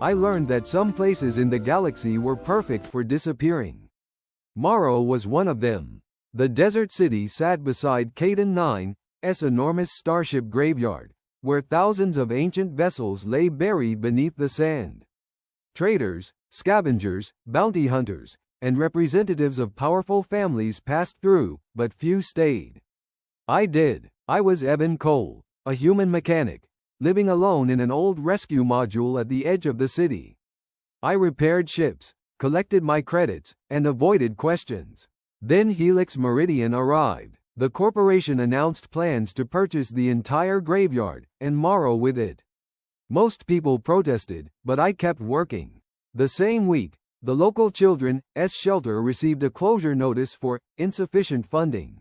I learned that some places in the galaxy were perfect for disappearing. Morrow was one of them. The desert city sat beside Caden 9's enormous starship graveyard, where thousands of ancient vessels lay buried beneath the sand. Traders, scavengers, bounty hunters, and representatives of powerful families passed through, but few stayed. I did. I was Evan Cole, a human mechanic, living alone in an old rescue module at the edge of the city. I repaired ships, collected my credits, and avoided questions. Then Helix Meridian arrived. The corporation announced plans to purchase the entire graveyard, and Morrow with it. Most people protested, but I kept working. The same week, the local children's shelter received a closure notice for insufficient funding.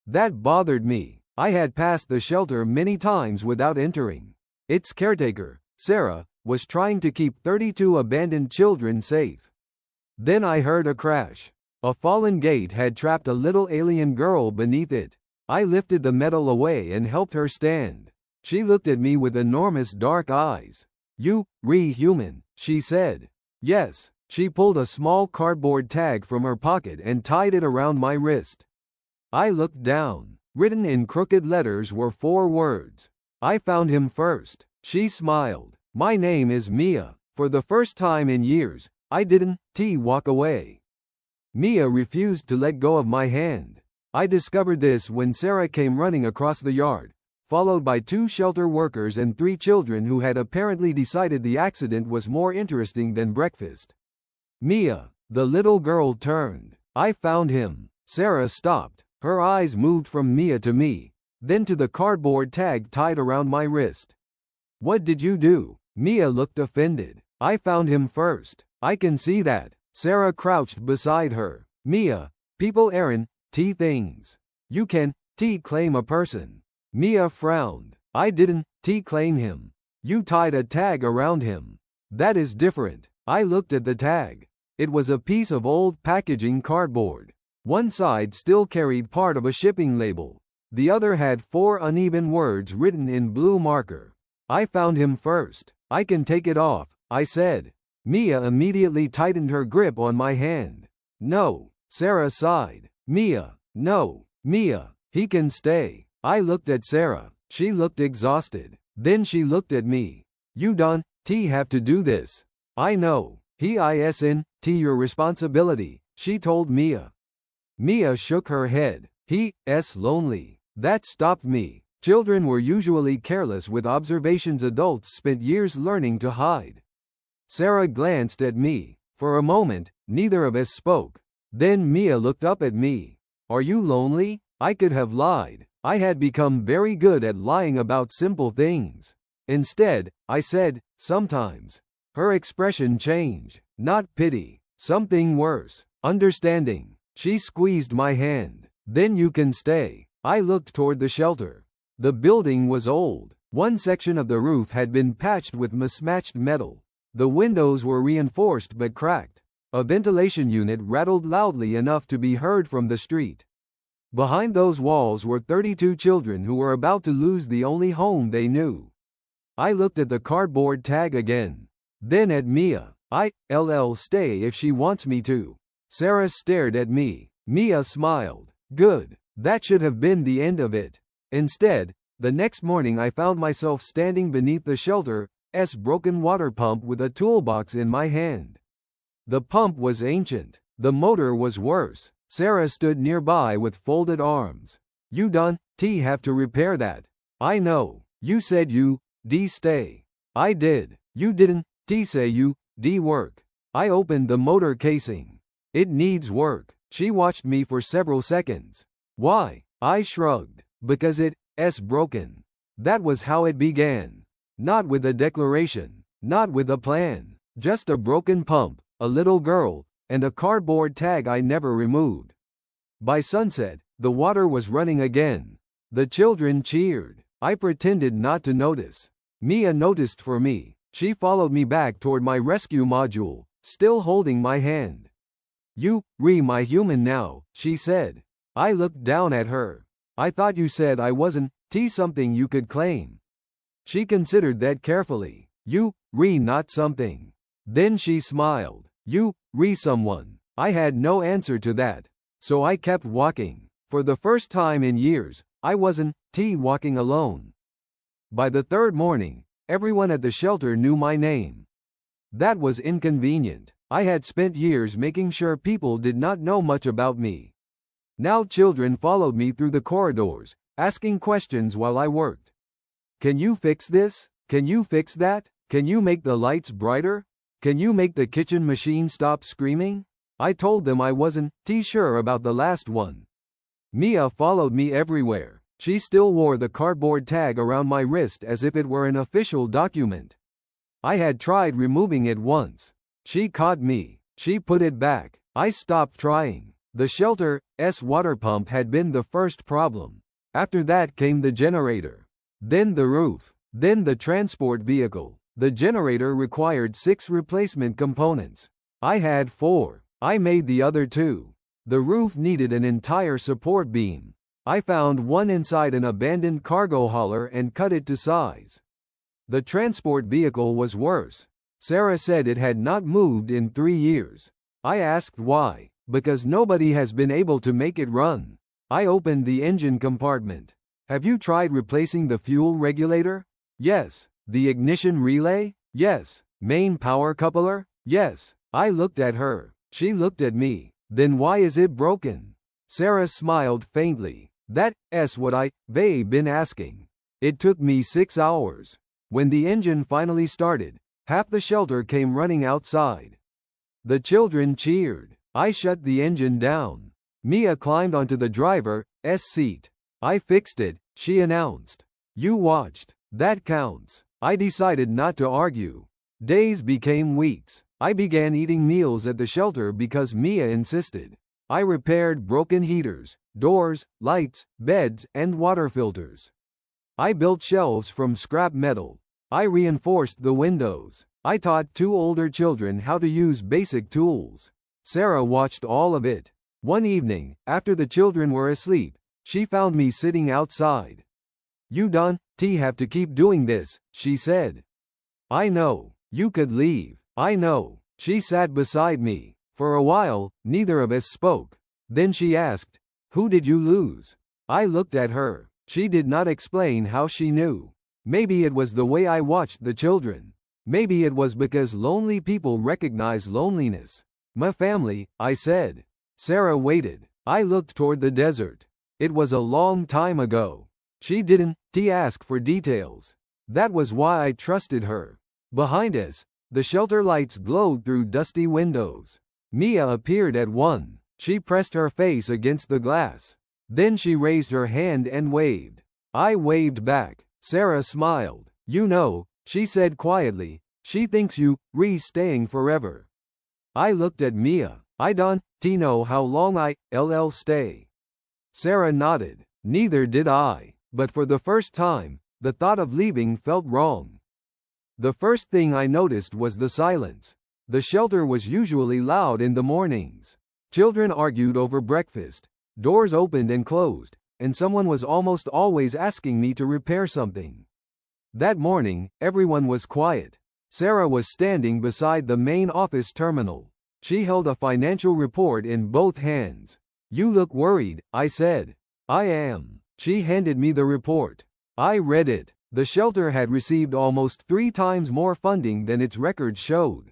That bothered me. I had passed the shelter many times without entering. Its caretaker, Sarah, was trying to keep 32 abandoned children safe. Then I heard a crash. A fallen gate had trapped a little alien girl beneath it. I lifted the metal away and helped her stand. She looked at me with enormous dark eyes. "You, human," she said. "Yes." She pulled a small cardboard tag from her pocket and tied it around my wrist. I looked down. Written in crooked letters were 4 words. "I found him first." She smiled. "My name is Mia." For the first time in years, I didn't walk away. Mia refused to let go of my hand. I discovered this when Sarah came running across the yard, followed by 2 shelter workers and 3 children who had apparently decided the accident was more interesting than breakfast. "Mia," the little girl turned. "I found him." Sarah stopped. Her eyes moved from Mia to me, then to the cardboard tag tied around my wrist. "What did you do?" Mia looked offended. "I found him first." "I can see that." Sarah crouched beside her. "Mia, people aren't things. You can claim a person." Mia frowned. "I didn't claim him. You tied a tag around him." "That is different." I looked at the tag. It was a piece of old packaging cardboard. One side still carried part of a shipping label. The other had 4 uneven words written in blue marker. "I found him first." "I can take it off," I said. Mia immediately tightened her grip on my hand. "No." Sarah sighed. "Mia, no." "Mia, he can stay." I looked at Sarah. She looked exhausted. Then she looked at me. "You don't have to do this." "I know. He isn't your responsibility," she told Mia. Mia shook her head. "He's lonely." That stopped me. Children were usually careless with observations adults spent years learning to hide. Sarah glanced at me. For a moment, neither of us spoke. Then Mia looked up at me. "Are you lonely?" I could have lied. I had become very good at lying about simple things. Instead, I said, "Sometimes." Her expression changed. Not pity. Something worse. Understanding. She squeezed my hand. "Then you can stay." I looked toward the shelter. The building was old. One section of the roof had been patched with mismatched metal. The windows were reinforced but cracked. A ventilation unit rattled loudly enough to be heard from the street. Behind those walls were 32 children who were about to lose the only home they knew. I looked at the cardboard tag again. Then at Mia. I'll stay if she wants me to. Sarah stared at me. Mia smiled. Good. That should have been the end of it. Instead, the next morning I found myself standing beneath the shelter's broken water pump with a toolbox in my hand. The pump was ancient. The motor was worse. Sarah stood nearby with folded arms. "You don't have to repair that." "I know. You said you'd stay." "I did." "You didn't say you'd work." I opened the motor casing. "It needs work." She watched me for several seconds. "Why?" I shrugged. "Because it's broken." That was how it began. Not with a declaration. Not with a plan. Just a broken pump, a little girl, and a cardboard tag I never removed. By sunset, the water was running again. The children cheered. I pretended not to notice. Mia noticed for me. She followed me back toward my rescue module, still holding my hand. "You, my human now," she said. I looked down at her. "I thought you said I wasn't something you could claim." She considered that carefully. "You, not something. Then she smiled. You, someone. I had no answer to that. So I kept walking. For the first time in years, I wasn't walking alone. By the third morning, everyone at the shelter knew my name. That was inconvenient. I had spent years making sure people did not know much about me. Now children followed me through the corridors, asking questions while I worked. Can you fix this? Can you fix that? Can you make the lights brighter? Can you make the kitchen machine stop screaming? I told them I wasn't sure about the last one. Mia followed me everywhere. She still wore the cardboard tag around my wrist as if it were an official document. I had tried removing it once. She caught me. She put it back. I stopped trying. The shelter's water pump had been the first problem. After that came the generator. Then the roof. Then the transport vehicle. The generator required 6 replacement components. I had 4. I made the other 2. The roof needed an entire support beam. I found one inside an abandoned cargo hauler and cut it to size. The transport vehicle was worse. Sarah said it had not moved in 3 years. I asked why. Because nobody has been able to make it run. I opened the engine compartment. Have you tried replacing the fuel regulator? Yes. The ignition relay? Yes. Main power coupler? Yes. I looked at her. She looked at me. Then why is it broken? Sarah smiled faintly. That's what I've been asking. It took me 6 hours. When the engine finally started, half the shelter came running outside. The children cheered. I shut the engine down. Mia climbed onto the driver's seat. I fixed it, she announced. You watched. That counts. I decided not to argue. Days became weeks. I began eating meals at the shelter because Mia insisted. I repaired broken heaters, doors, lights, beds, and water filters. I built shelves from scrap metal. I reinforced the windows. I taught 2 older children how to use basic tools. Sarah watched all of it. One evening, after the children were asleep, she found me sitting outside. You don't have to keep doing this, she said. I know. You could leave. I know. She sat beside me. For a while, neither of us spoke. Then she asked, who did you lose? I looked at her. She did not explain how she knew. Maybe it was the way I watched the children. Maybe it was because lonely people recognize loneliness. My family, I said. Sarah waited. I looked toward the desert. It was a long time ago. She didn't ask for details. That was why I trusted her. Behind us, the shelter lights glowed through dusty windows. Mia appeared at one. She pressed her face against the glass. Then she raised her hand and waved. I waved back. Sarah smiled. You know, she said quietly, she thinks you staying forever. I looked at Mia. I don't know how long I'll stay. Sarah nodded. Neither did I. But for the first time, the thought of leaving felt wrong. The first thing I noticed was the silence. The shelter was usually loud in the mornings. Children argued over breakfast. Doors opened and closed, and someone was almost always asking me to repair something. That morning, everyone was quiet. Sarah was standing beside the main office terminal. She held a financial report in both hands. You look worried, I said. I am. She handed me the report. I read it. The shelter had received almost 3 times more funding than its records showed.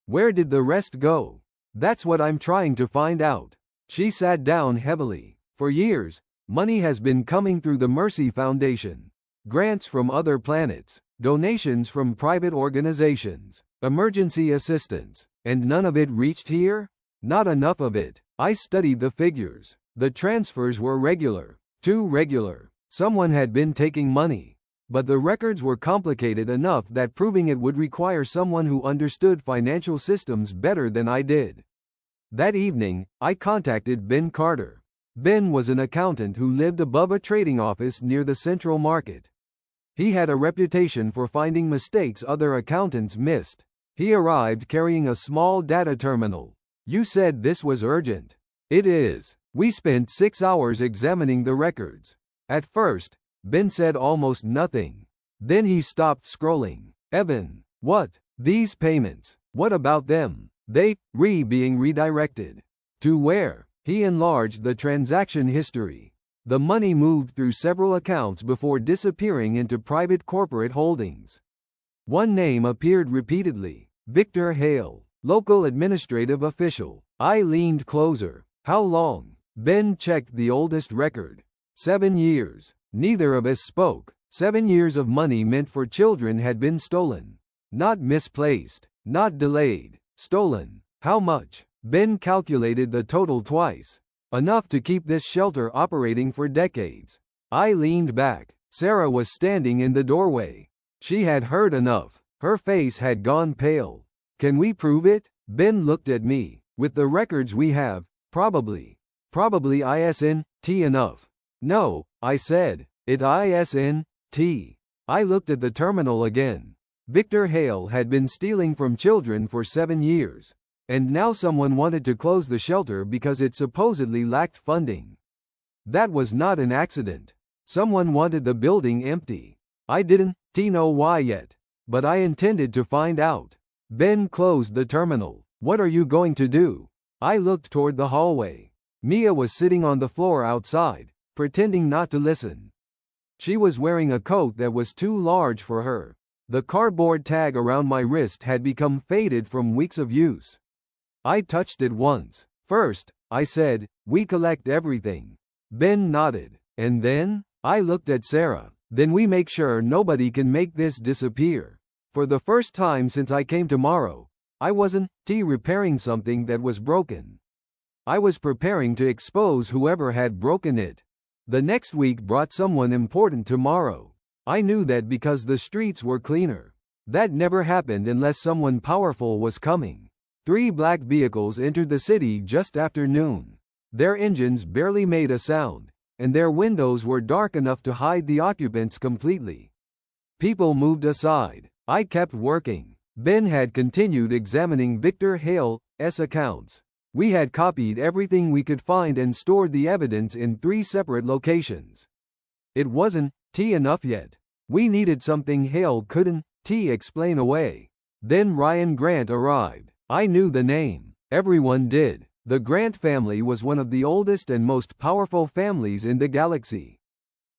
Where did the rest go? That's what I'm trying to find out. She sat down heavily. For years, money has been coming through the Mercy Foundation. Grants from other planets, donations from private organizations, emergency assistance, and none of it reached here? Not enough of it. I studied the figures. The transfers were regular. Too regular. Someone had been taking money. But the records were complicated enough that proving it would require someone who understood financial systems better than I did. That evening, I contacted Ben Carter. Ben was an accountant who lived above a trading office near the Central Market. He had a reputation for finding mistakes other accountants missed. He arrived carrying a small data terminal. You said this was urgent. It is. We spent 6 hours examining the records. At first, Ben said almost nothing. Then he stopped scrolling. Evan, what? These payments. What about them? They, being redirected. To where? He enlarged the transaction history. The money moved through several accounts before disappearing into private corporate holdings. One name appeared repeatedly. Victor Hale, local administrative official. I leaned closer. How long? Ben checked the oldest record. 7 years. Neither of us spoke. 7 years of money meant for children had been stolen. Not misplaced. Not delayed. Stolen. How much? Ben calculated the total twice. Enough to keep this shelter operating for decades. I leaned back. Sarah was standing in the doorway. She had heard enough. Her face had gone pale. Can we prove it? Ben looked at me. With the records we have, probably. Probably isn't enough. No, I said. It isn't. I looked at the terminal again. Victor Hale had been stealing from children for 7 years. And now someone wanted to close the shelter because it supposedly lacked funding. That was not an accident. Someone wanted the building empty. I didn't know why yet. But I intended to find out. Ben closed the terminal. What are you going to do? I looked toward the hallway. Mia was sitting on the floor outside, pretending not to listen. She was wearing a coat that was too large for her. The cardboard tag around my wrist had become faded from weeks of use. I touched it once. First, I said, we collect everything. Ben nodded. And then? I looked at Sarah. Then we make sure nobody can make this disappear. For the first time since I came tomorrow, I wasn't repairing something that was broken. I was preparing to expose whoever had broken it. The next week brought someone important tomorrow. I knew that because the streets were cleaner. That never happened unless someone powerful was coming. 3 black vehicles entered the city just after noon. Their engines barely made a sound, and their windows were dark enough to hide the occupants completely. People moved aside. I kept working. Ben had continued examining Victor Hale's accounts. We had copied everything we could find and stored the evidence in 3 separate locations. It wasn't enough yet. We needed something Hale couldn't explain away. Then Ryan Grant arrived. I knew the name. Everyone did. The Grant family was one of the oldest and most powerful families in the galaxy.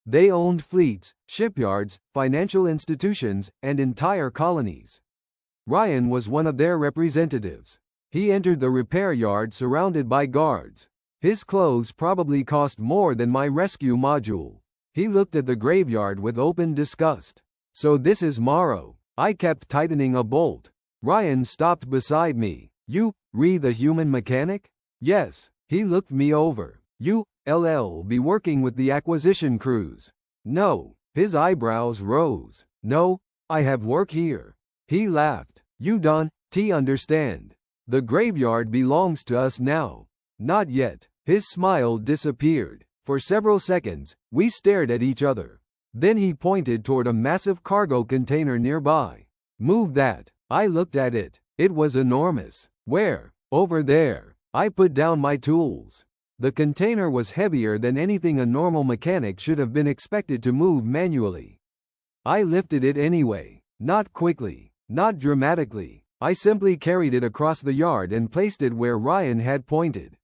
They owned fleets, shipyards, financial institutions, and entire colonies. Ryan was one of their representatives. He entered the repair yard surrounded by guards. His clothes probably cost more than my rescue module. He looked at the graveyard with open disgust. So this is Morrow. I kept tightening a bolt. Ryan stopped beside me. You, the human mechanic? Yes. He looked me over. You'll be working with the acquisition crews. No. His eyebrows rose. No, I have work here. He laughed. You don't understand. The graveyard belongs to us now. Not yet. His smile disappeared. For several seconds, we stared at each other. Then he pointed toward a massive cargo container nearby. Move that. I looked at it. It was enormous. Where? Over there. I put down my tools. The container was heavier than anything a normal mechanic should have been expected to move manually. I lifted it anyway. Not quickly. Not dramatically. I simply carried it across the yard and placed it where Ryan had pointed.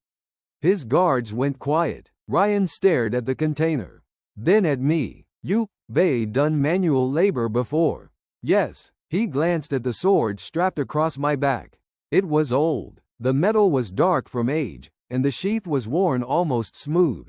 His guards went quiet. Ryan stared at the container. Then at me. You've done manual labor before. Yes. He glanced at the sword strapped across my back. It was old. The metal was dark from age, and the sheath was worn almost smooth.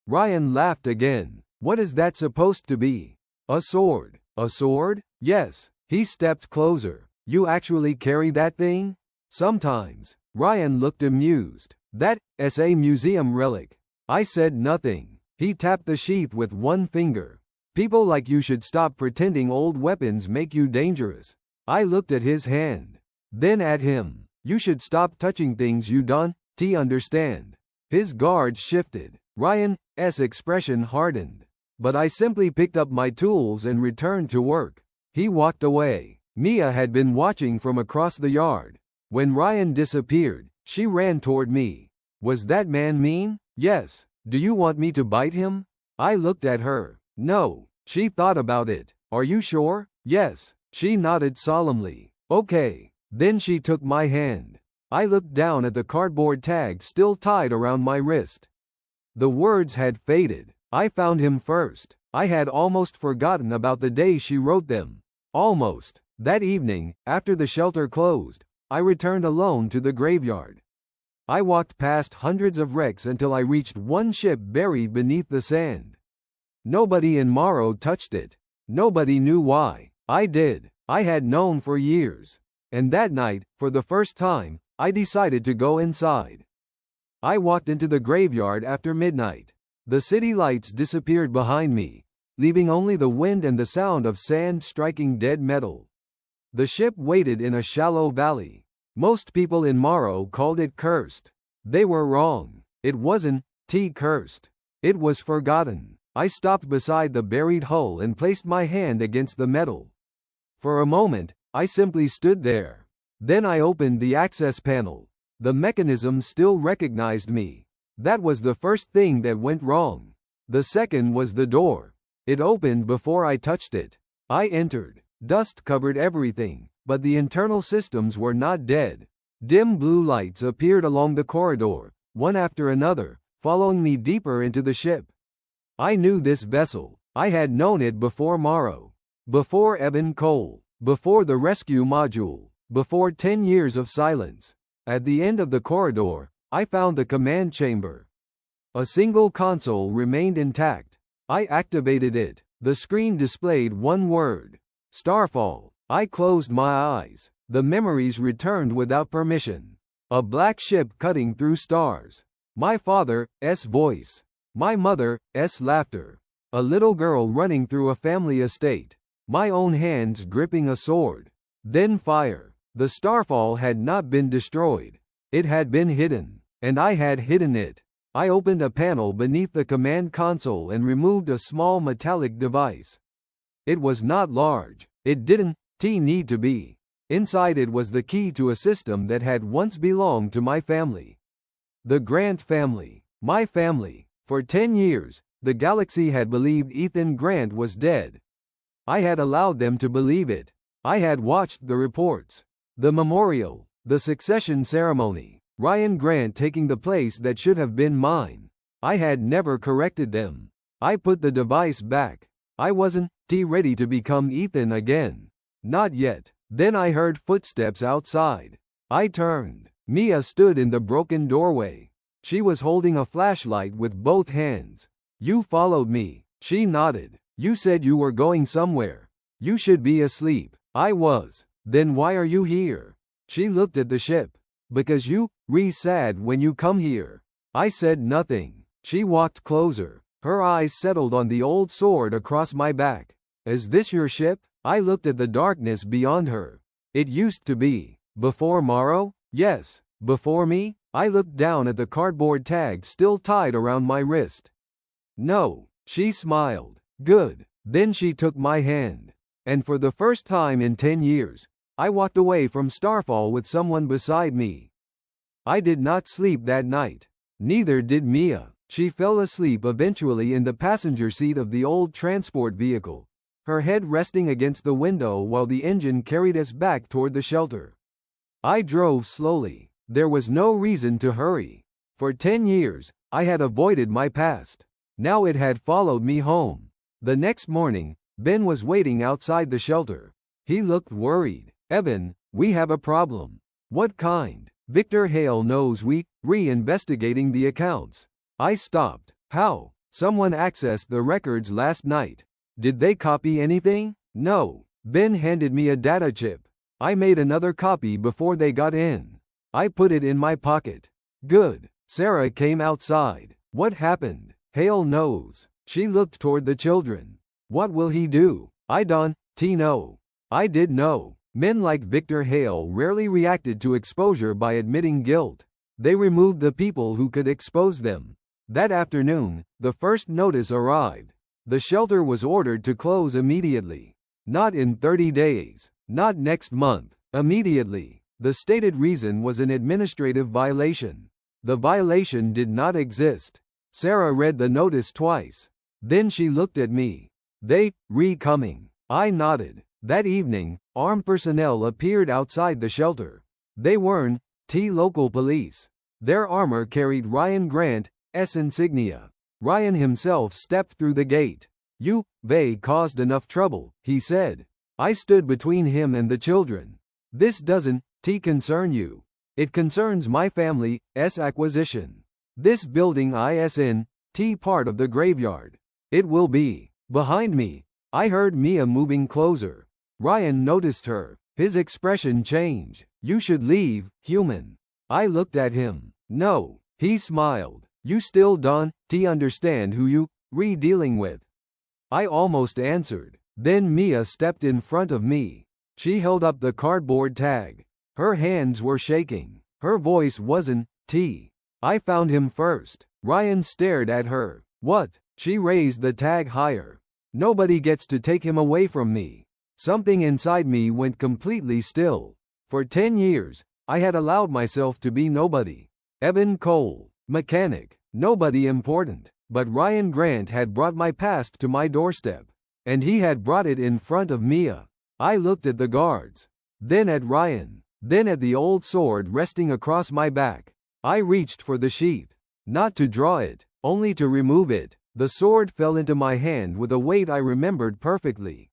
Ryan laughed again. What is that supposed to be? A sword. A sword? Yes. He stepped closer. You actually carry that thing? Sometimes. Ryan looked amused. That's a museum relic. I said nothing. He tapped the sheath with one finger. People like you should stop pretending old weapons make you dangerous. I looked at his hand. Then at him. You should stop touching things you don't understand. His guards shifted. Ryan's expression hardened. But I simply picked up my tools and returned to work. He walked away. Mia had been watching from across the yard. When Ryan disappeared, she ran toward me. Was that man mean? Yes. Do you want me to bite him? I looked at her. No. She thought about it. Are you sure? Yes. She nodded solemnly. Okay. Then she took my hand. I looked down at the cardboard tag still tied around my wrist. The words had faded. I found him first. I had almost forgotten about the day she wrote them. Almost. That evening, after the shelter closed, I returned alone to the graveyard. I walked past hundreds of wrecks until I reached one ship buried beneath the sand. Nobody in Morrow touched it. Nobody knew why. I did. I had known for years. And that night, for the first time, I decided to go inside. I walked into the graveyard after midnight. The city lights disappeared behind me, leaving only the wind and the sound of sand striking dead metal. The ship waited in a shallow valley. Most people in Morrow called it cursed. They were wrong. It wasn't cursed. It was forgotten. I stopped beside the buried hull and placed my hand against the metal. For a moment, I simply stood there. Then I opened the access panel. The mechanism still recognized me. That was the first thing that went wrong. The second was the door. It opened before I touched it. I entered. Dust covered everything, but the internal systems were not dead. Dim blue lights appeared along the corridor, one after another, following me deeper into the ship. I knew this vessel. I had known it before Morrow, before Evan Cole, before the rescue module, before 10 years of silence. At the end of the corridor, I found the command chamber. A single console remained intact. I activated it. The screen displayed one word: Starfall. I closed my eyes. The memories returned without permission. A black ship cutting through stars. My father's voice. My mother's laughter. A little girl running through a family estate. My own hands gripping a sword. Then fire. The starfall had not been destroyed. It had been hidden, and I had hidden it. I opened a panel beneath the command console and removed a small metallic device. It was not large. It didn't need to be. Inside it was the key to a system that had once belonged to my family. The Grant family. My family. For 10 years, the galaxy had believed Ethan Grant was dead. I had allowed them to believe it. I had watched the reports. The memorial. The succession ceremony. Ryan Grant taking the place that should have been mine. I had never corrected them. I put the device back. I wasn't ready to become Ethan again. Not yet. Then I heard footsteps outside. I turned. Mia stood in the broken doorway. She was holding a flashlight with both hands. You followed me. She nodded. You said you were going somewhere. You should be asleep. I was. Then why are you here? She looked at the ship. Because you sad when you come here. I said nothing. She walked closer. Her eyes settled on the old sword across my back. Is this your ship? I looked at the darkness beyond her. It used to be. Before Morrow? Yes. Before me? I looked down at the cardboard tag still tied around my wrist. No. She smiled. Good. Then she took my hand. And for the first time in 10 years, I walked away from Starfall with someone beside me. I did not sleep that night. Neither did Mia. She fell asleep eventually in the passenger seat of the old transport vehicle, her head resting against the window while the engine carried us back toward the shelter. I drove slowly. There was no reason to hurry. For 10 years, I had avoided my past. Now it had followed me home. The next morning, Ben was waiting outside the shelter. He looked worried. Evan, we have a problem. What kind? Victor Hale knows we re-investigating the accounts. I stopped. How? Someone accessed the records last night. Did they copy anything? No. Ben handed me a data chip. I made another copy before they got in. I put it in my pocket. Good. Sarah came outside. What happened? Hale knows. She looked toward the children. What will he do? I don't know. I did know. Men like Victor Hale rarely reacted to exposure by admitting guilt. They removed the people who could expose them. That afternoon, the first notice arrived. The shelter was ordered to close immediately. Not in 30 days. Not next month. Immediately. The stated reason was an administrative violation. The violation did not exist. Sarah read the notice twice. Then she looked at me. They coming. I nodded. That evening, armed personnel appeared outside the shelter. They weren't local police. Their armor carried Ryan Grant's insignia. Ryan himself stepped through the gate. They caused enough trouble, he said. I stood between him and the children. This doesn't concern you. It concerns my family's acquisition. This building isn't part of the graveyard. It will be. Behind me, I heard Mia moving closer. Ryan noticed her. His expression changed. You should leave, human. I looked at him. No. He smiled. You still don't understand who you're dealing with. I almost answered. Then Mia stepped in front of me. She held up the cardboard tag. Her hands were shaking. Her voice wasn't I found him first. Ryan stared at her. What? She raised the tag higher. Nobody gets to take him away from me. Something inside me went completely still. For 10 years, I had allowed myself to be nobody. Evan Cole, mechanic, nobody important. But Ryan Grant had brought my past to my doorstep. And he had brought it in front of Mia. I looked at the guards. Then at Ryan. Then at the old sword resting across my back. I reached for the sheath. Not to draw it, only to remove it. The sword fell into my hand with a weight I remembered perfectly.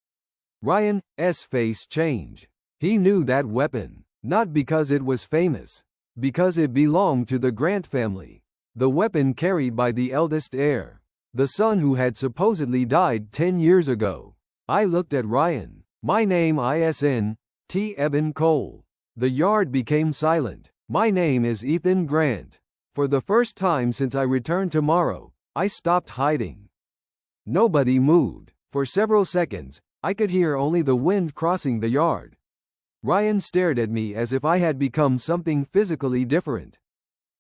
Ryan's face changed. He knew that weapon. Not because it was famous. Because it belonged to the Grant family. The weapon carried by the eldest heir. The son who had supposedly died 10 years ago. I looked at Ryan. My name isn't Evan Cole. The yard became silent. My name is Ethan Grant. For the first time since I returned tomorrow, I stopped hiding. Nobody moved. For several seconds, I could hear only the wind crossing the yard. Ryan stared at me as if I had become something physically different.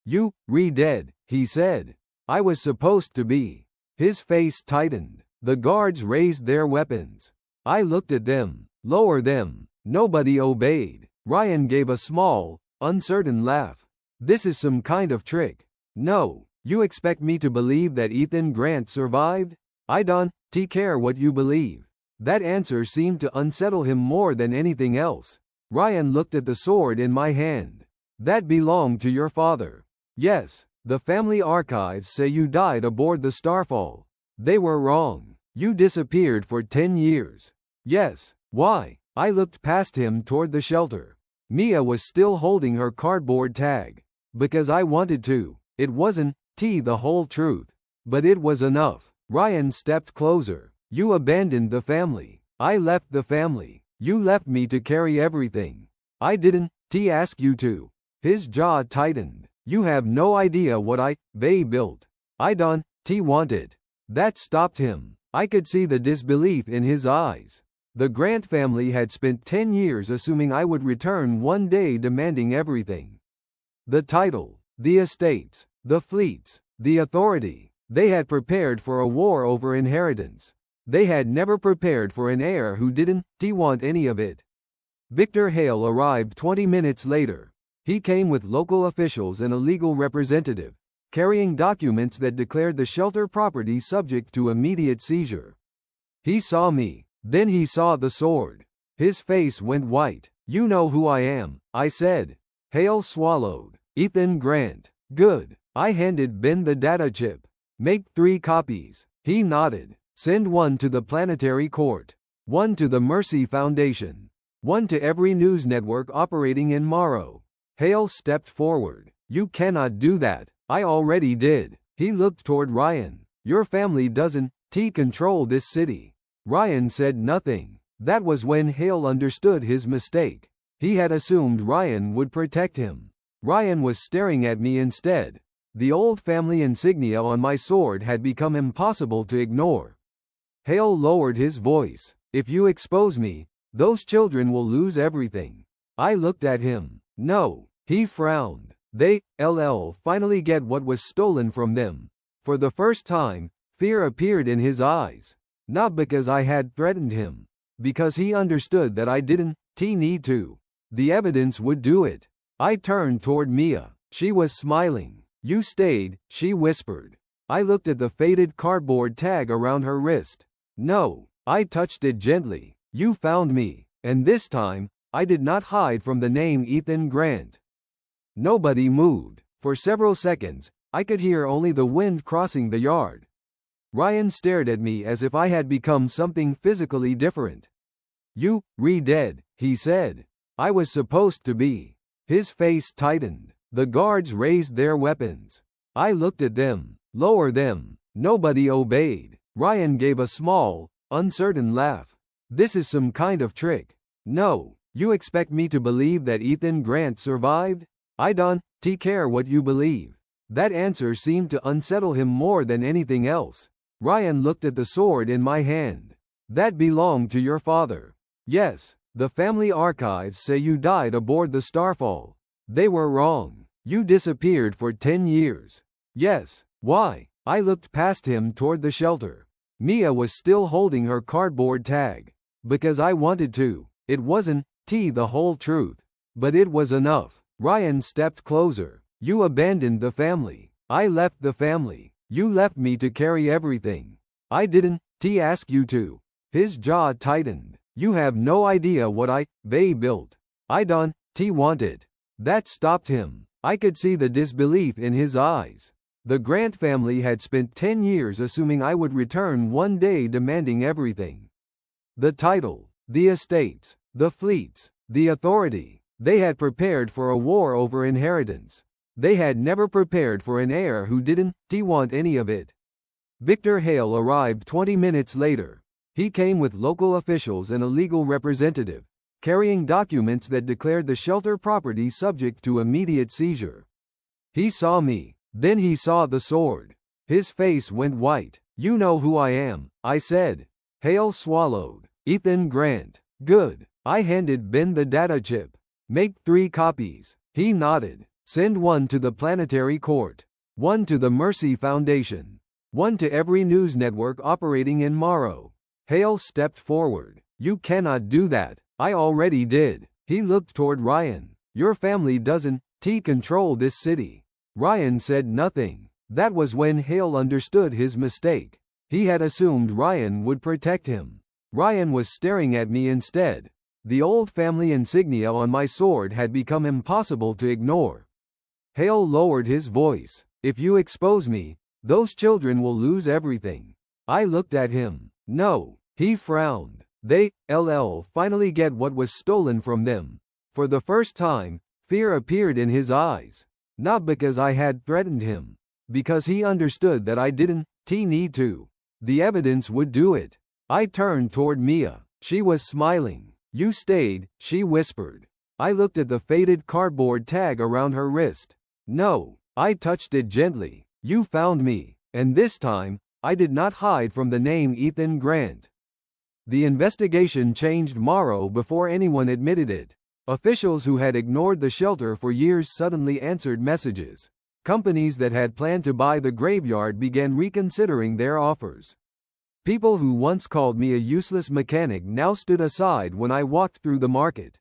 You're dead, he said. I was supposed to be. His face tightened. The guards raised their weapons. I looked at them. Lower them. Nobody obeyed. Ryan gave a small, uncertain laugh. This is some kind of trick. No, you expect me to believe that Ethan Grant survived? I don't care what you believe. That answer seemed to unsettle him more than anything else. Ryan looked at the sword in my hand. That belonged to your father. Yes, the family archives say you died aboard the Starfall. They were wrong. You disappeared for 10 years. Yes, why? I looked past him toward the shelter. Mia was still holding her cardboard tag. Because I wanted to. It wasn't the whole truth. But it was enough. Ryan stepped closer. You abandoned the family. I left the family. You left me to carry everything. I didn't ask you to. His jaw tightened. You have no idea what they built. I don't want it. That stopped him. I could see the disbelief in his eyes. The Grant family had spent 10 years assuming I would return one day demanding everything. The title, the estates, the fleets, the authority. They had prepared for a war over inheritance. They had never prepared for an heir who didn't want any of it. Victor Hale arrived 20 minutes later. He came with local officials and a legal representative, carrying documents that declared the shelter property subject to immediate seizure. He saw me. Then he saw the sword. His face went white. You know who I am, I said. Hale swallowed. Ethan Grant. Good. I handed Ben the data chip. Make 3 copies. He nodded. Send 1 to the Planetary Court. 1 to the Mercy Foundation. 1 to every news network operating in Morrow. Hale stepped forward. You cannot do that. I already did. He looked toward Ryan. Your family doesn't control this city. Ryan said nothing. That was when Hale understood his mistake. He had assumed Ryan would protect him. Ryan was staring at me instead. The old family insignia on my sword had become impossible to ignore. Hale lowered his voice. If you expose me, those children will lose everything. I looked at him. No. He frowned. They'll finally get what was stolen from them. For the first time, fear appeared in his eyes. Not because I had threatened him. Because he understood that I didn't need to. The evidence would do it. I turned toward Mia. She was smiling. You stayed, she whispered. I looked at the faded cardboard tag around her wrist. No. I touched it gently. You found me, and this time, I did not hide from the name Ethan Grant. Nobody moved. For several seconds, I could hear only the wind crossing the yard. Ryan stared at me as if I had become something physically different. You, dead, he said. I was supposed to be. His face tightened. The guards raised their weapons. I looked at them. Lower them. Nobody obeyed. Ryan gave a small, uncertain laugh. This is some kind of trick. No, you expect me to believe that Ethan Grant survived? I don't care what you believe. That answer seemed to unsettle him more than anything else. Ryan looked at the sword in my hand. That belonged to your father. Yes, the family archives say you died aboard the Starfall. They were wrong. You disappeared for 10 years. Yes, why? I looked past him toward the shelter. Mia was still holding her cardboard tag. Because I wanted to. It wasn't the whole truth. But it was enough. Ryan stepped closer. You abandoned the family. I left the family. You left me to carry everything. I didn't ask you to. His jaw tightened. You have no idea what they built. I don't want it. That stopped him. I could see the disbelief in his eyes. The Grant family had spent 10 years assuming I would return one day, demanding everything. The title, the estates, the fleets, the authority. They had prepared for a war over inheritance. They had never prepared for an heir who didn't want any of it. Victor Hale arrived 20 minutes later. He came with local officials and a legal representative, carrying documents that declared the shelter property subject to immediate seizure. He saw me. Then he saw the sword. His face went white. You know who I am, I said. Hale swallowed. Ethan Grant. Good. I handed Ben the data chip. Make 3 copies. He nodded. Send 1 to the Planetary Court. 1 to the Mercy Foundation. 1 to every news network operating in Morrow. Hale stepped forward. You cannot do that. I already did. He looked toward Ryan. Your family doesn't control this city. Ryan said nothing. That was when Hale understood his mistake. He had assumed Ryan would protect him. Ryan was staring at me instead. The old family insignia on my sword had become impossible to ignore. Hale lowered his voice. If you expose me, those children will lose everything. I looked at him. No. He frowned. They finally get what was stolen from them. For the first time, fear appeared in his eyes. Not because I had threatened him. Because he understood that I didn't need to. The evidence would do it. I turned toward Mia. She was smiling. You stayed, she whispered. I looked at the faded cardboard tag around her wrist. No. I touched it gently. You found me. And this time, I did not hide from the name Ethan Grant. The investigation changed Morrow before anyone admitted it. Officials who had ignored the shelter for years suddenly answered messages. Companies that had planned to buy the graveyard began reconsidering their offers. People who once called me a useless mechanic now stood aside when I walked through the market.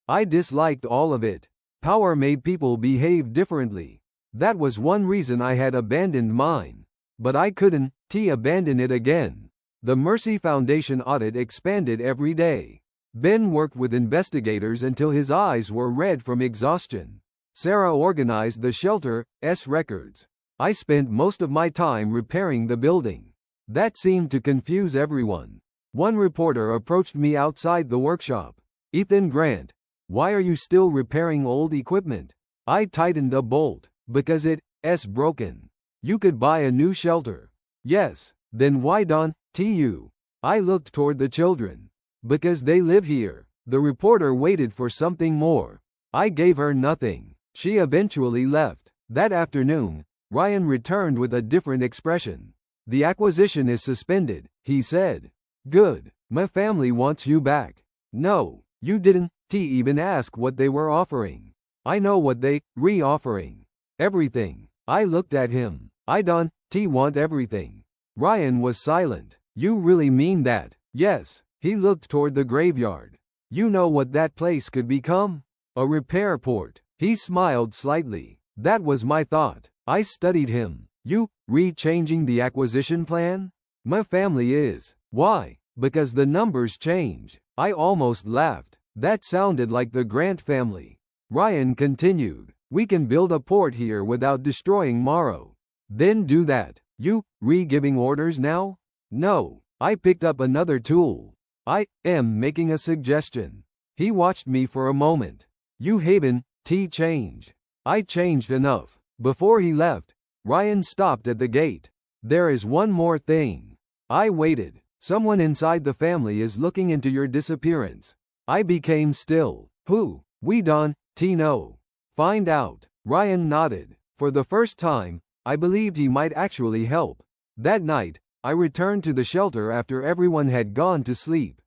I disliked all of it. Power made people behave differently. That was one reason I had abandoned mine. But I couldn't abandon it again. The Mercy Foundation audit expanded every day. Ben worked with investigators until his eyes were red from exhaustion. Sarah organized the shelter's records. I spent most of my time repairing the building. That seemed to confuse everyone. One reporter approached me outside the workshop. Ethan Grant, why are you still repairing old equipment? I tightened a bolt. Because it's broken. You could buy a new shelter. Yes, then why don't you? I looked toward the children. Because they live here. The reporter waited for something more. I gave her nothing. She eventually left. That afternoon, Ryan returned with a different expression. The acquisition is suspended, he said. Good. My family wants you back. No, you didn't even ask what they were offering. I know what they offering. Everything. I looked at him. I don't want everything. Ryan was silent. You really mean that? Yes. He looked toward the graveyard. You know what that place could become? A repair port. He smiled slightly. That was my thought. I studied him. You changing the acquisition plan? My family is. Why? Because the numbers changed. I almost laughed. That sounded like the Grant family. Ryan continued, we can build a port here without destroying Morrow. Then do that. You, giving orders now? No. I picked up another tool. I am making a suggestion. He watched me for a moment. You Haven, change. I changed enough. Before he left, Ryan stopped at the gate. There is one more thing. I waited. Someone inside the family is looking into your disappearance. I became still. Who? We don't know. Find out. Ryan nodded. For the first time, I believed he might actually help. That night, I returned to the shelter after everyone had gone to sleep.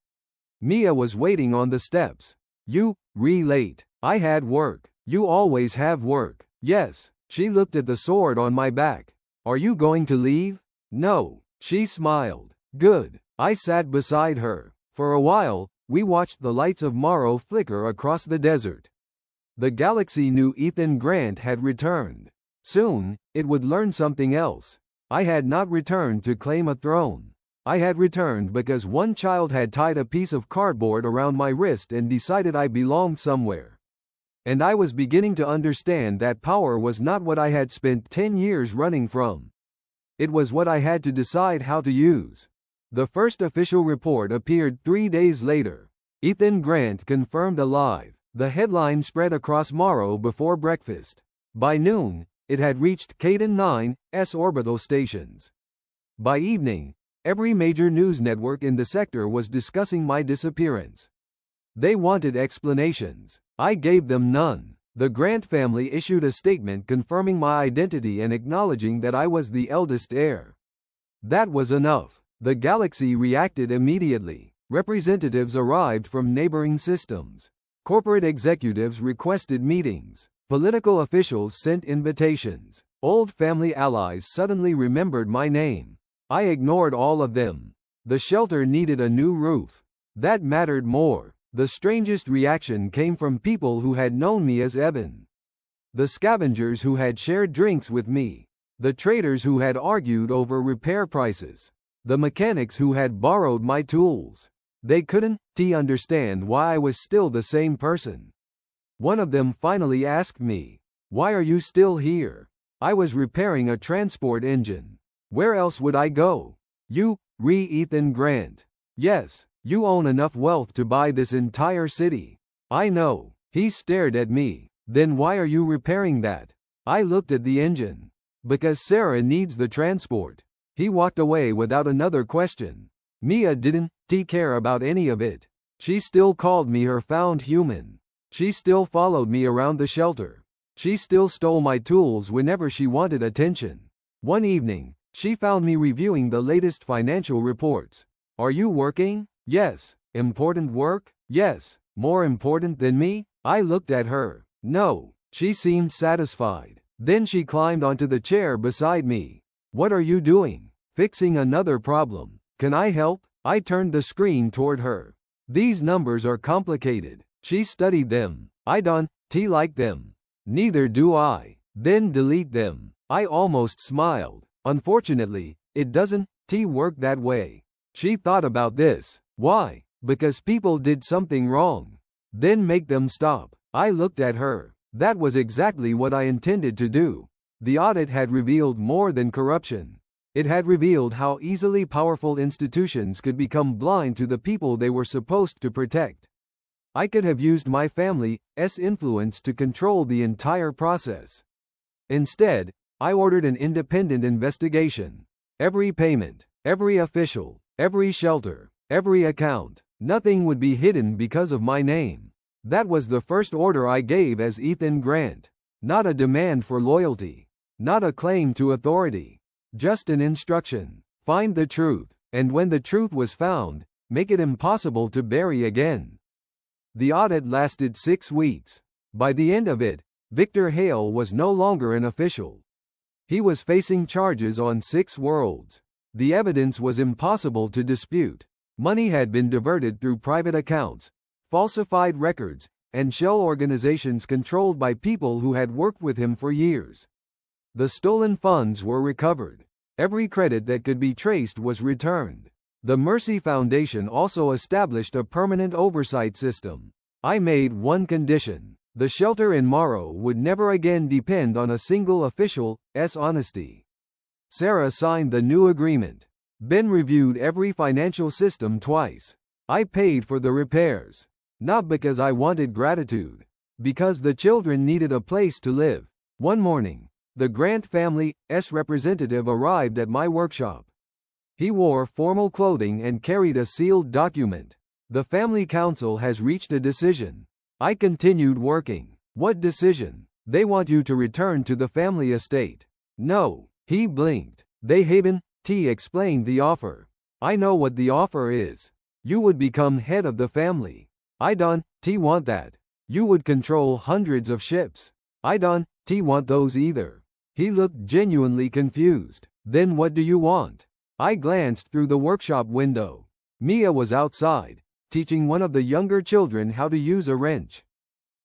Mia was waiting on the steps. You, late. I had work. You always have work. Yes. She looked at the sword on my back. Are you going to leave? No. She smiled. Good. I sat beside her. For a while, we watched the lights of Morrow flicker across the desert. The galaxy knew Ethan Grant had returned. Soon, it would learn something else. I had not returned to claim a throne. I had returned because one child had tied a piece of cardboard around my wrist and decided I belonged somewhere. And I was beginning to understand that power was not what I had spent 10 years running from. It was what I had to decide how to use. The first official report appeared 3 days later. Ethan Grant confirmed alive. The headline spread across Morrow before breakfast. By noon, it had reached Caden 9's orbital stations. By evening, every major news network in the sector was discussing my disappearance. They wanted explanations. I gave them none. The Grant family issued a statement confirming my identity and acknowledging that I was the eldest heir. That was enough. The galaxy reacted immediately. Representatives arrived from neighboring systems. Corporate executives requested meetings. Political officials sent invitations. Old family allies suddenly remembered my name. I ignored all of them. The shelter needed a new roof. That mattered more. The strangest reaction came from people who had known me as Evan. The scavengers who had shared drinks with me. The traders who had argued over repair prices. The mechanics who had borrowed my tools. They couldn't understand why I was still the same person. One of them finally asked me, "Why are you still here?" I was repairing a transport engine. Where else would I go? You, Ethan Grant. Yes, you own enough wealth to buy this entire city. I know. He stared at me. Then why are you repairing that? I looked at the engine. Because Sarah needs the transport. He walked away without another question. Mia didn't care about any of it. She still called me her found human. She still followed me around the shelter. She still stole my tools whenever she wanted attention. One evening, she found me reviewing the latest financial reports. Are you working? Yes. Important work? Yes. More important than me? I looked at her. No. She seemed satisfied. Then she climbed onto the chair beside me. What are you doing? Fixing another problem. Can I help? I turned the screen toward her. These numbers are complicated. She studied them. I don't like them. Neither do I. Then delete them. I almost smiled. Unfortunately, it doesn't work that way. She thought about this. Why? Because people did something wrong. Then make them stop. I looked at her. That was exactly what I intended to do. The audit had revealed more than corruption. It had revealed how easily powerful institutions could become blind to the people they were supposed to protect. I could have used my family's influence to control the entire process. Instead, I ordered an independent investigation. Every payment, every official, every shelter, every account, nothing would be hidden because of my name. That was the first order I gave as Ethan Grant. Not a demand for loyalty. Not a claim to authority. Just an instruction. Find the truth, and when the truth was found, make it impossible to bury again. The audit lasted 6 weeks. By the end of it, Victor Hale was no longer an official. He was facing charges on 6 worlds. The evidence was impossible to dispute. Money had been diverted through private accounts, falsified records, and shell organizations controlled by people who had worked with him for years. The stolen funds were recovered. Every credit that could be traced was returned. The Mercy Foundation also established a permanent oversight system. I made one condition. The shelter in Morrow would never again depend on a single official's honesty. Sarah signed the new agreement. Ben reviewed every financial system twice. I paid for the repairs. Not because I wanted gratitude. Because the children needed a place to live. One morning, the Grant family's representative arrived at my workshop. He wore formal clothing and carried a sealed document. The family council has reached a decision. I continued working. What decision? They want you to return to the family estate. No. He blinked. They haven't explained the offer. I know what the offer is. You would become head of the family. I don't want that. You would control hundreds of ships. I don't want those either. He looked genuinely confused. Then what do you want? I glanced through the workshop window. Mia was outside, teaching one of the younger children how to use a wrench.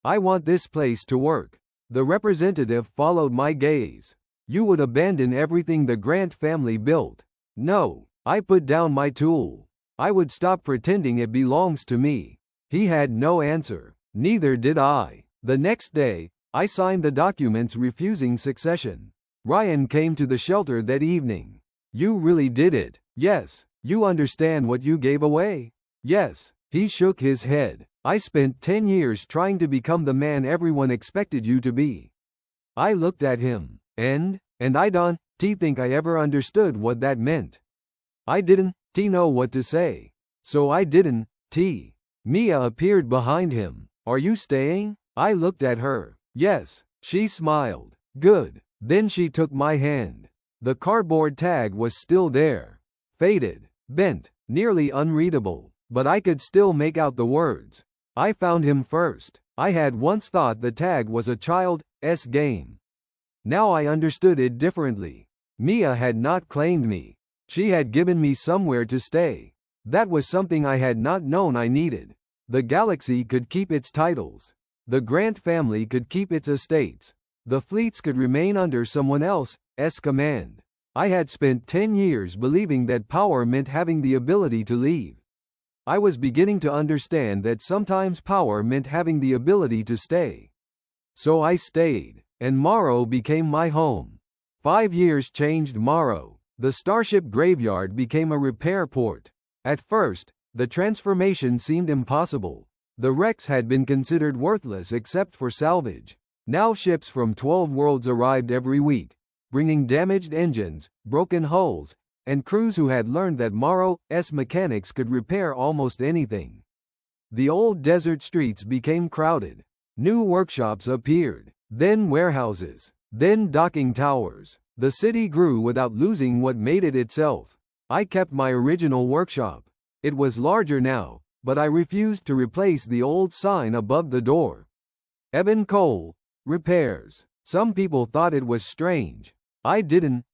I want this place to work. The representative followed my gaze. You would abandon everything the Grant family built. No. I put down my tool. I would stop pretending it belongs to me. He had no answer. Neither did I. The next day, I signed the documents refusing succession. Ryan came to the shelter that evening. You really did it. Yes. You understand what you gave away? Yes. He shook his head. I spent 10 years trying to become the man everyone expected you to be. I looked at him. And I don't think I ever understood what that meant. I didn't know what to say. So I didn't. Mia appeared behind him. Are you staying? I looked at her. Yes. She smiled. Good. Then she took my hand. The cardboard tag was still there. Faded. Bent. Nearly unreadable. But I could still make out the words. I found him first. I had once thought the tag was a child's game. Now I understood it differently. Mia had not claimed me. She had given me somewhere to stay. That was something I had not known I needed. The galaxy could keep its titles. The Grant family could keep its estates. The fleets could remain under someone else's command. I had spent 10 years believing that power meant having the ability to leave. I was beginning to understand that sometimes power meant having the ability to stay. So I stayed. And Morrow became my home. 5 years changed Morrow. The starship graveyard became a repair port. At first, the transformation seemed impossible. The wrecks had been considered worthless except for salvage. Now ships from 12 worlds arrived every week, bringing damaged engines, broken hulls, and crews who had learned that Morrow's mechanics could repair almost anything. The old desert streets became crowded. New workshops appeared. Then warehouses. Then docking towers. The city grew without losing what made it itself. I kept my original workshop. It was larger now, but I refused to replace the old sign above the door. Evan Cole, repairs. Some people thought it was strange. I didn't.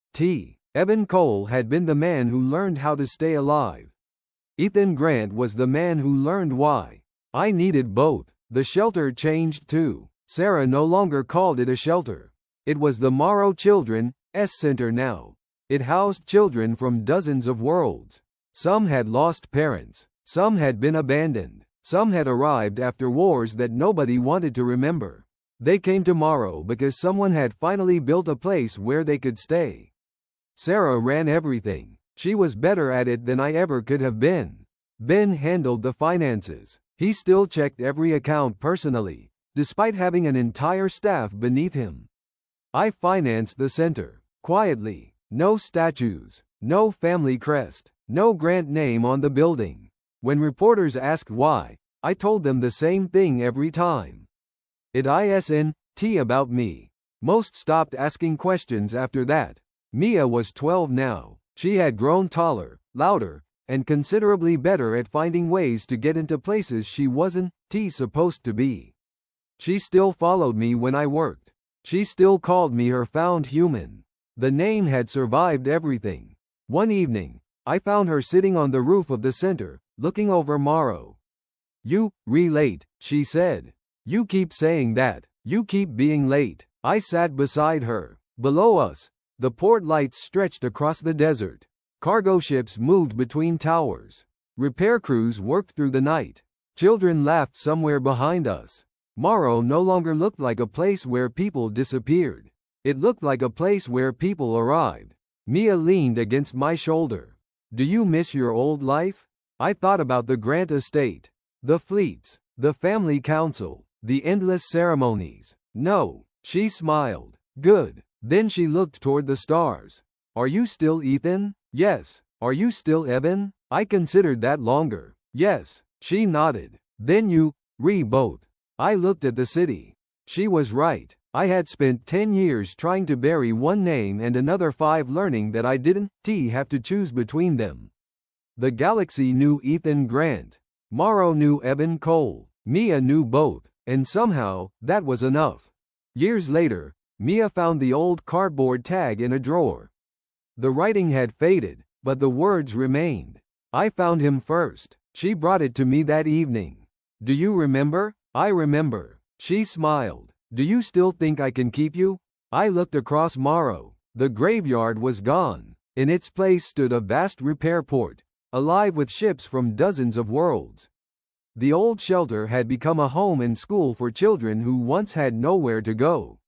Evan Cole had been the man who learned how to stay alive. Ethan Grant was the man who learned why. I needed both. The shelter changed too. Sarah no longer called it a shelter. It was the Morrow Children's Center now. It housed children from dozens of worlds. Some had lost parents. Some had been abandoned. Some had arrived after wars that nobody wanted to remember. They came to Morrow because someone had finally built a place where they could stay. Sarah ran everything. She was better at it than I ever could have been. Ben handled the finances. He still checked every account personally, despite having an entire staff beneath him. I financed the center. Quietly. No statues. No family crest. No Grant name on the building. When reporters asked why, I told them the same thing every time. It isn't about me. Most stopped asking questions after that. Mia was 12 now. She had grown taller, louder, and considerably better at finding ways to get into places she wasn't supposed to be. She still followed me when I worked. She still called me her found human. The name had survived everything. One evening, I found her sitting on the roof of the center, looking over Morrow. "You late," she said. "You keep saying that. You keep being late." I sat beside her. Below us, the port lights stretched across the desert. Cargo ships moved between towers. Repair crews worked through the night. Children laughed somewhere behind us. Morrow no longer looked like a place where people disappeared. It looked like a place where people arrived. Mia leaned against my shoulder. Do you miss your old life? I thought about the Grant estate, the fleets, the family council, the endless ceremonies. No, she smiled. Good. Then she looked toward the stars. Are you still Ethan? Yes. Are you still Evan? I considered that longer. Yes. She nodded. Then you, both. I looked at the city. She was right. I had spent 10 years trying to bury one name and another 5 learning that I didn't have to choose between them. The galaxy knew Ethan Grant. Morrow knew Evan Cole. Mia knew both. And somehow, that was enough. Years later, Mia found the old cardboard tag in a drawer. The writing had faded, but the words remained. I found him first. She brought it to me that evening. Do you remember? I remember. She smiled. Do you still think I can keep you? I looked across Morrow. The graveyard was gone. In its place stood a vast repair port, alive with ships from dozens of worlds. The old shelter had become a home and school for children who once had nowhere to go.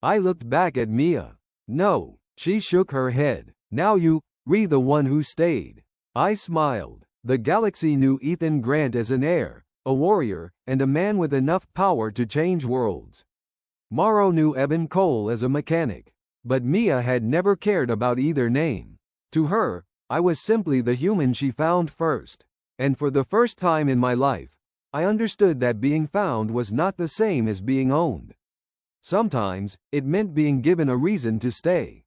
I looked back at Mia. No, she shook her head. Now you, the one who stayed. I smiled. The galaxy knew Ethan Grant as an heir, a warrior, and a man with enough power to change worlds. Morrow knew Evan Cole as a mechanic, but Mia had never cared about either name. To her, I was simply the human she found first. And for the first time in my life, I understood that being found was not the same as being owned. Sometimes, it meant being given a reason to stay.